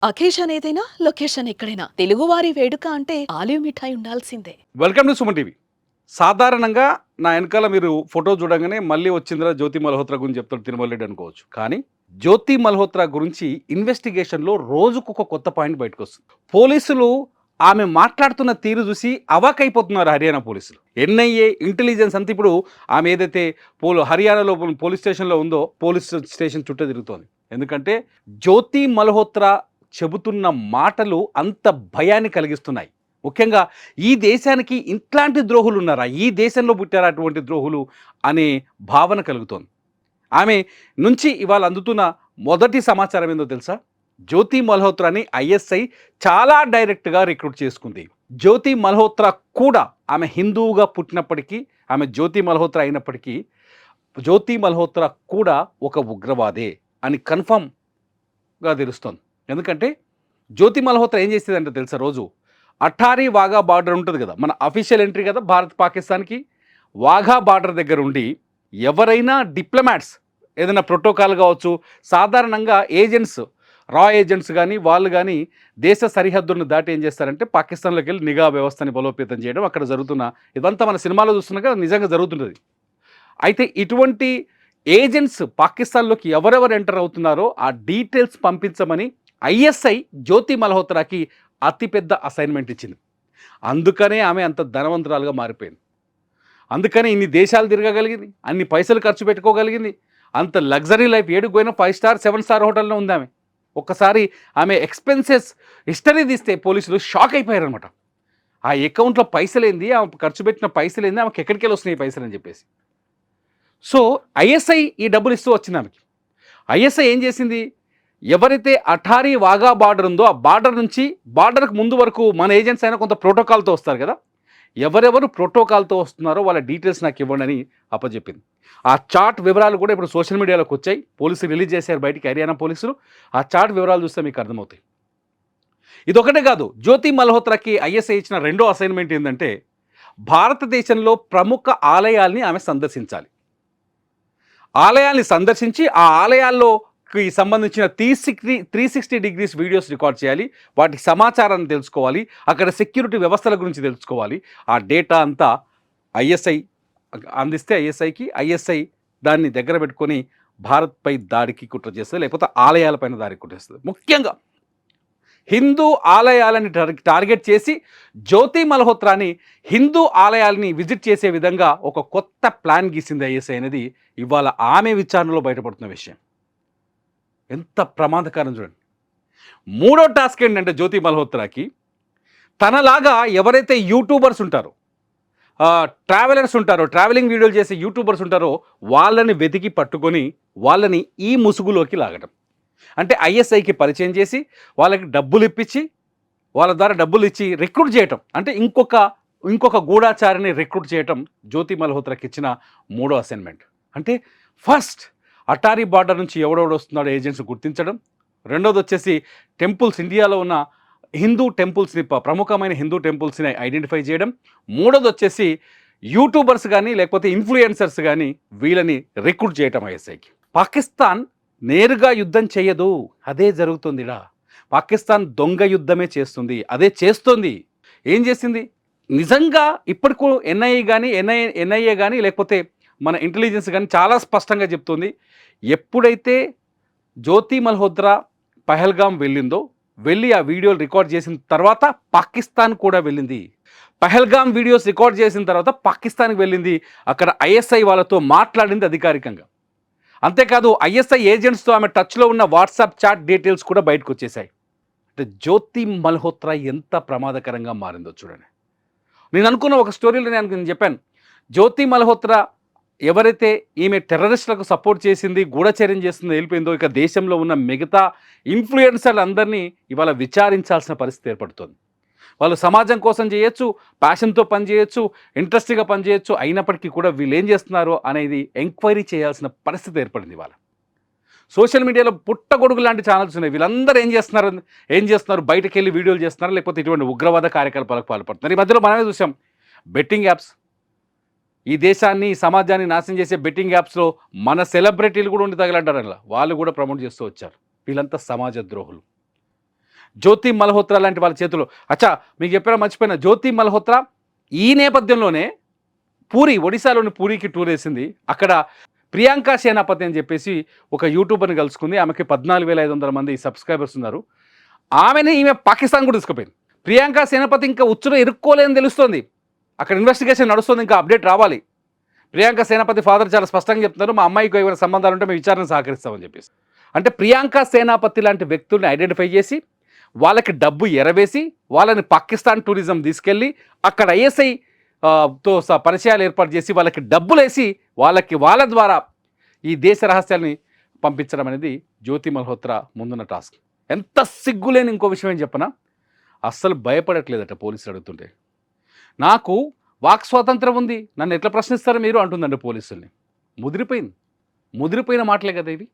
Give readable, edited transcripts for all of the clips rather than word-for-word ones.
Occasion ఏదైనా location ఎక్కడైనా తెలుగువారి వేడుక అంటే ఆలివ్ మిఠాయి ఉండాల్సిందే. Welcome to Suman TV. సాధారణంగా నా వెనకాల మీరు ఫోటో చూడంగానే మళ్ళీ వచ్చిందిరా జ్యోతి మల్హోత్రా గురించి చెప్తాడు తిరుమల రెడ్డి అనుకోవచ్చు. కానీ జ్యోతి మల్హోత్రా గురించి ఇన్వెస్టిగేషన్‌లో రోజుకొక కొత్త పాయింట్ బయటకొస్తుంది. పోలీసులు ఆమె మాట్లాడుతున్న తీరు చూసి అవాక్కైపోతున్నారు హర్యానా పోలీసులు. ఎన్ఐఏ, ఇంటెలిజెన్స్ అంతా ఇప్పుడు ఆమె ఏదైతే హర్యానాలో పోలీస్ స్టేషన్‌లో ఉందో పోలీస్ స్టేషన్ చుట్టూ తిరుగుతోంది. ఎందుకంటే జ్యోతి మల్హోత్రా చెబుతున్న మాటలు అంత భయాన్ని కలిగిస్తున్నాయి. ముఖ్యంగా ఈ దేశానికి ఇట్లాంటి ద్రోహులు ఉన్నారా, ఈ దేశంలో పుట్టారా అటువంటి ద్రోహులు అనే భావన కలుగుతోంది. ఆమె నుంచి ఇవాళ అందుతున్న మొదటి సమాచారం ఏందో తెలుసా? జ్యోతి మల్హోత్రాని ఐఎస్ఐ చాలా డైరెక్ట్గా రిక్రూట్ చేసుకుంది. జ్యోతి మల్హోత్రా కూడా ఆమె హిందువుగా పుట్టినప్పటికీ, ఆమె జ్యోతి మల్హోత్రా అయినప్పటికీ, జ్యోతి మల్హోత్రా కూడా ఒక ఉగ్రవాదే అని కన్ఫర్మ్గా తెలుస్తోంది. ఎందుకంటే జ్యోతి మల్హోత్రా ఏం చేసేదంటే తెలుసా? రోజు అఠారీ వాఘా బార్డర్ ఉంటుంది కదా, మన అఫీషియల్ ఎంట్రీ కదా భారత్ పాకిస్తాన్కి. వాఘా బార్డర్ దగ్గర ఉండి ఎవరైనా డిప్లొమాట్స్ ఏదైనా ప్రోటోకాల్ కావచ్చు, సాధారణంగా ఏజెంట్స్, రా ఏజెంట్స్ కానీ వాళ్ళు కానీ దేశ సరిహద్దులను దాటి ఏం చేస్తారంటే పాకిస్తాన్లోకి వెళ్ళి నిఘా వ్యవస్థని బలోపేతం చేయడం అక్కడ జరుగుతున్న ఇదంతా మన సినిమాలో చూస్తున్నాక నిజంగా జరుగుతుంటుంది. అయితే ఇటువంటి ఏజెంట్స్ పాకిస్తాన్లోకి ఎవరెవరు ఎంటర్ అవుతున్నారో ఆ డీటెయిల్స్ పంపించమని ఐఎస్ఐ జ్యోతి మల్హోత్రాకి అతిపెద్ద అసైన్మెంట్ ఇచ్చింది. అందుకనే ఆమె అంత ధనవంతురాలుగా మారిపోయింది. అందుకనే ఇన్ని దేశాలు తిరగగలిగింది, అన్ని పైసలు ఖర్చు పెట్టుకోగలిగింది. అంత లగ్జరీ లైఫ్ ఏడుకు పోయినా 5 స్టార్ 7 స్టార్ హోటల్లో ఉంది ఆమె. ఒక్కసారి ఆమె ఎక్స్పెన్సెస్ హిస్టరీ తీస్తే పోలీసులు షాక్ అయిపోయారనమాట. ఆ అకౌంట్లో పైసలేంది, ఆమె ఖర్చు పెట్టిన పైసలేంది, ఆమెకి ఎక్కడికి వెళ్ళి వస్తున్నాయి పైసలు అని చెప్పేసి. సో ఐఎస్ఐ ఈ డబ్బులు ఇస్తూ వచ్చింది ఆమెకి. ఐఎస్ఐ ఏం చేసింది? ఎవరైతే అఠారీ వాఘా బార్డర్ ఉందో ఆ బార్డర్ నుంచి బార్డర్కి ముందు వరకు మన ఏజెంట్స్ అయినా కొంత ప్రోటోకాల్తో వస్తారు కదా, ఎవరెవరు ప్రోటోకాల్తో వస్తున్నారో వాళ్ళ డీటెయిల్స్ నాకు ఇవ్వండి అని అప్పచెప్పింది. ఆ చార్ట్ వివరాలు కూడా ఇప్పుడు సోషల్ మీడియాలోకి వచ్చాయి. పోలీసులు రిలీజ్ చేశారు బయటికి, హర్యానా పోలీసులు. ఆ చార్ట్ వివరాలు చూస్తే మీకు అర్థమవుతాయి. ఇదొకటే కాదు, జ్యోతి మల్హోత్రాకి ఐఎస్ఐ ఇచ్చిన రెండో అసైన్మెంట్ ఏంటంటే భారతదేశంలో ప్రముఖ ఆలయాల్ని ఆమె సందర్శించాలి. ఆలయాల్ని సందర్శించి ఆ ఆలయాల్లోకి సంబంధించిన 360 డిగ్రీస్ వీడియోస్ రికార్డ్ చేయాలి. వాటి సమాచారాన్ని తెలుసుకోవాలి, అక్కడ సెక్యూరిటీ వ్యవస్థల గురించి తెలుసుకోవాలి. ఆ డేటా అంతా ఐఎస్ఐ అందిస్తే ఐఎస్ఐ దాన్ని దగ్గర పెట్టుకొని భారత్పై దాడికి కుట్ర చేస్తుంది, లేకపోతే ఆలయాలపైన దాడికి కుట్ర చేస్తుంది. ముఖ్యంగా హిందూ ఆలయాలని టార్గెట్ చేసి జ్యోతి మల్హోత్రాని హిందూ ఆలయాలని విజిట్ చేసే విధంగా ఒక కొత్త ప్లాన్ గీసింది ఐఎస్ఐ అనేది ఇవాళ ఆమె విచారణలో బయటపడుతున్న విషయం. ఎంత ప్రమాదకరం చూడండి. మూడో టాస్క్ ఏంటంటే జ్యోతి మల్హోత్రాకి తనలాగా ఎవరైతే యూట్యూబర్స్ ఉంటారో, ట్రావెలర్స్ ఉంటారో, ట్రావెలింగ్ వీడియోలు చేసే యూట్యూబర్స్ ఉంటారో వాళ్ళని వెతికి పట్టుకొని వాళ్ళని ఈ ముసుగులోకి లాగడం. అంటే ఐఎస్ఐకి పరిచయం చేసి వాళ్ళకి డబ్బులు ఇప్పించి వాళ్ళ ద్వారా డబ్బులు ఇచ్చి రిక్రూట్ చేయటం. అంటే ఇంకొక గూఢాచారిని రిక్రూట్ చేయటం జ్యోతి మల్హోత్రాకి ఇచ్చిన మూడో అసైన్మెంట్. అంటే ఫస్ట్ అటారీ బార్డర్ నుంచి ఎవడెవడు వస్తున్నాడో ఏజెంట్స్ గుర్తించడం. రెండోది వచ్చేసి టెంపుల్స్, ఇండియాలో ఉన్న హిందూ టెంపుల్స్ని, ప్రముఖమైన హిందూ టెంపుల్స్ని ఐడెంటిఫై చేయడం. మూడోది వచ్చేసి యూట్యూబర్స్ కానీ లేకపోతే ఇన్ఫ్లుయెన్సర్స్ కానీ వీళ్ళని రిక్రూట్ చేయటం ఐఎస్ఐకి. పాకిస్తాన్ నేరుగా యుద్ధం చేయదు, అదే జరుగుతుందిలా. పాకిస్తాన్ దొంగ యుద్ధమే చేస్తుంది, అదే చేస్తుంది. ఏం చేసింది? నిజంగా ఇప్పటికూ ఎన్ఐఏ కానీ లేకపోతే మన ఇంటెలిజెన్స్ కానీ చాలా స్పష్టంగా చెప్తుంది. ఎప్పుడైతే జ్యోతి మల్హోత్రా పహల్గాం వెళ్ళి ఆ వీడియోలు రికార్డ్ చేసిన తర్వాత పాకిస్తాన్ కూడా వెళ్ళింది. పహల్గాం వీడియోస్ రికార్డ్ చేసిన తర్వాత పాకిస్తాన్కి వెళ్ళింది. అక్కడ ఐఎస్ఐ వాళ్ళతో మాట్లాడింది అధికారికంగా. అంతేకాదు ఐఎస్ఐ ఏజెంట్స్తో ఆమె టచ్లో ఉన్న వాట్సాప్ చాట్ డీటెయిల్స్ కూడా బయటకు వచ్చేసాయి. అంటే జ్యోతి మల్హోత్రా ఎంత ప్రమాదకరంగా మారిందో చూడండి. నేను అనుకున్న ఒక స్టోరీలో నేను చెప్పాను, జ్యోతి మల్హోత్రా ఎవరైతే ఈమె టెర్రరిస్టులకు సపోర్ట్ చేసింది, గూఢచర్యం చేసిందో వెళ్ళిపోయిందో, ఇక దేశంలో ఉన్న మిగతా ఇన్ఫ్లుయెన్సర్లు అందరినీ ఇవాళ విచారించాల్సిన పరిస్థితి ఏర్పడుతుంది. వాళ్ళు సమాజం కోసం చేయొచ్చు, ప్యాషన్తో పనిచేయచ్చు, ఇంట్రెస్ట్గా పనిచేయచ్చు, అయినప్పటికీ కూడా వీళ్ళు ఏం చేస్తున్నారో అనేది ఎంక్వైరీ చేయాల్సిన పరిస్థితి ఏర్పడింది. వాళ్ళ సోషల్ మీడియాలో పుట్టగొడుగు లాంటి ఛానల్స్ ఉన్నాయి. వీళ్ళందరూ ఏం చేస్తున్నారు బయటకు వెళ్ళి వీడియోలు చేస్తున్నారు, లేకపోతే ఇటువంటి ఉగ్రవాద కార్యకలాపాలకు పాల్పడుతున్నారు. ఈ మధ్యలో మనమే చూసాం బెట్టింగ్ యాప్స్. ఈ దేశాన్ని, సమాజాన్ని నాశనం చేసే బెట్టింగ్ యాప్స్లో మన సెలబ్రిటీలు కూడా ఉండి తగలంటారు. అలా వాళ్ళు కూడా ప్రమోట్ చేస్తూ వచ్చారు. వీళ్ళంతా సమాజ ద్రోహులు. జ్యోతి మల్హోత్రా లాంటి వాళ్ళ చేతిలో. అచ్చా, మీకు చెప్పారా మర్చిపోయిన, జ్యోతి మల్హోత్రా ఈ నేపథ్యంలోనే పూరి, ఒడిశాలోని పూరికి టూర్ వేసింది. అక్కడ ప్రియాంక సేనాపతి అని చెప్పేసి ఒక యూట్యూబర్ని కలుసుకుంది. ఆమెకి 14,500 మంది సబ్స్క్రైబర్స్ ఉన్నారు. ఈమె పాకిస్తాన్ కూడా తీసుకుపోయింది. ప్రియాంక సేనాపతి ఇంకా ఉచ్చులో ఇరుక్కోలేదని తెలుస్తోంది. అక్కడ ఇన్వెస్టిగేషన్ నడుస్తుంది, ఇంకా అప్డేట్ రావాలి. ప్రియాంక సేనాపతి ఫాదర్ చాలా స్పష్టంగా చెప్తున్నారు, మా అమ్మాయికి ఏమైనా సంబంధాలు ఉంటే మేము విచారణ సహకరిస్తామని చెప్పేసి. అంటే ప్రియాంక సేనాపతి లాంటి వ్యక్తుల్ని ఐడెంటిఫై చేసి వాళ్ళకి డబ్బు ఎరవేసి వాళ్ళని పాకిస్తాన్ టూరిజం తీసుకెళ్ళి అక్కడ ఐఎస్ఐ తో పరిచయాలు ఏర్పాటు చేసి వాళ్ళకి డబ్బులు వేసి వాళ్ళ ద్వారా ఈ దేశ రహస్యాల్ని పంపించడం అనేది జ్యోతి మల్హోత్రా ముందున్న టాస్క్. ఎంత సిగ్గులేని ఇంకో విషయం ఏం చెప్పనా, అస్సలు భయపడట్లేదట పోలీసులు అడుగుతుంటే. నాకు వాక్ స్వాతంత్రం ఉంది, నన్ను ఎట్లా ప్రశ్నిస్తారు మీరు అంటుందండి పోలీసుల్ని. ముదిరిపోయిన మాటలే కదా ఇవి.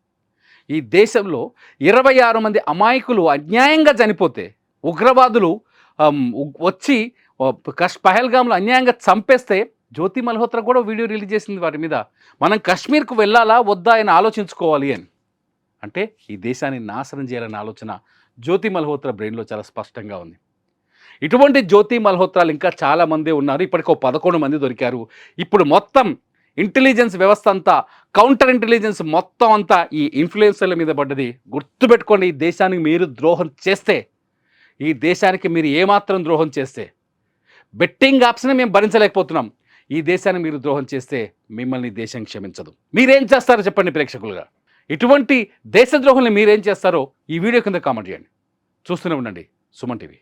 ఈ దేశంలో 26 మంది అమాయకులు అన్యాయంగా చనిపోతే, ఉగ్రవాదులు వచ్చి పహల్గామ్లో అన్యాయంగా చంపేస్తే జ్యోతి మల్హోత్రా కూడా వీడియో రిలీజ్ చేసింది వాటి మీద. మనం కాశ్మీర్కు వెళ్ళాలా వద్దా అని ఆలోచించుకోవాలి అని. అంటే ఈ దేశాన్ని నాశనం చేయాలనే ఆలోచన జ్యోతి మల్హోత్రా బ్రెయిన్లో చాలా స్పష్టంగా ఉంది. ఇటువంటి జ్యోతి మల్హోత్రాలు ఇంకా చాలామంది ఉన్నారు. ఇప్పటికో 11 మంది దొరికారు. ఇప్పుడు మొత్తం ఇంటెలిజెన్స్ వ్యవస్థ అంతా, కౌంటర్ ఇంటెలిజెన్స్ మొత్తం అంతా ఈ ఇన్ఫ్లుయెన్సర్ల మీద పడ్డది. గుర్తుపెట్టుకోండి, ఈ దేశానికి మీరు ద్రోహం చేస్తే, ఈ దేశానికి మీరు ఏమాత్రం ద్రోహం చేస్తే, బెట్టింగ్ యాప్స్ని మేము భరించలేకపోతున్నాం, ఈ దేశాన్ని మీరు ద్రోహం చేస్తే మిమ్మల్ని దేశం క్షమించదు. మీరేం చేస్తారో చెప్పండి ప్రేక్షకులుగా. ఇటువంటి దేశద్రోహుల్ని మీరేం చేస్తారో ఈ వీడియో కింద కామెంట్ చేయండి. చూస్తూనే ఉండండి సుమన్ టీవీ.